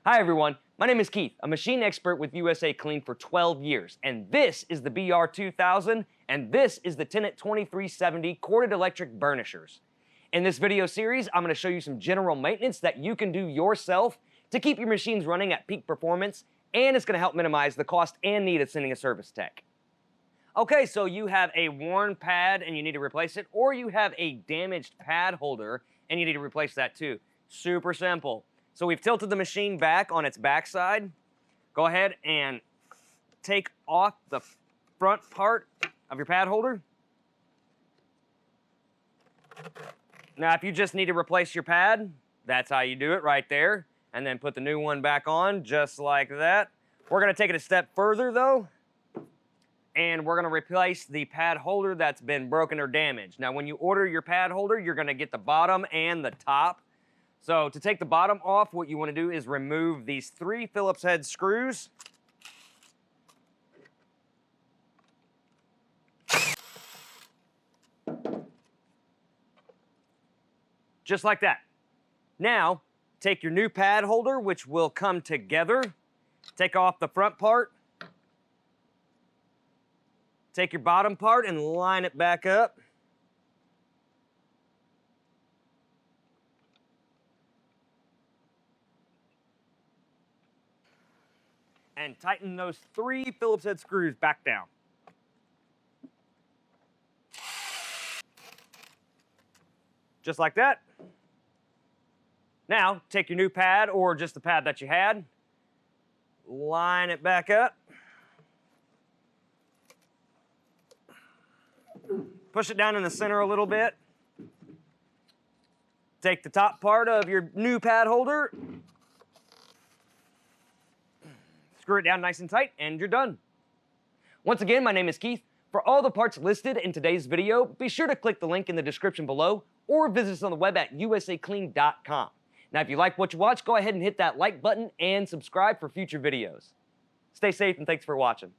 Hi everyone, my name is Keith, a machine expert with USACLEAN for 12 years, and this is the BR-2000, and this is the Tennant 2370 corded electric burnishers. In this video series, I'm going to show you some general maintenance that you can do yourself to keep your machines running at peak performance, and it's going to help minimize the cost and need of sending a service tech. Okay, so you have a worn pad and you need to replace it, or you have a damaged pad holder and you need to replace that too. Super simple. So we've tilted the machine back on its backside. Go ahead and take off the front part of your pad holder. Now, if you just need to replace your pad, that's how you do it right there. And then put the new one back on just like that. We're going to take it a step further though. And we're going to replace the pad holder that's been broken or damaged. Now, when you order your pad holder, you're going to get the bottom and the top. So to take the bottom off, what you want to do is remove these 3 Phillips head screws. Just like that. Now, take your new pad holder, which will come together. Take off the front part. Take your bottom part and line it back up. And tighten those 3 Phillips head screws back down. Just like that. Now, take your new pad or just the pad that you had. Line it back up. Push it down in the center a little bit. Take the top part of your new pad holder. Screw it down nice and tight, and you're done. Once again, my name is Keith. For all the parts listed in today's video, be sure to click the link in the description below or visit us on the web at USACLEAN.com. Now, if you like what you watch, go ahead and hit that like button and subscribe for future videos. Stay safe and thanks for watching.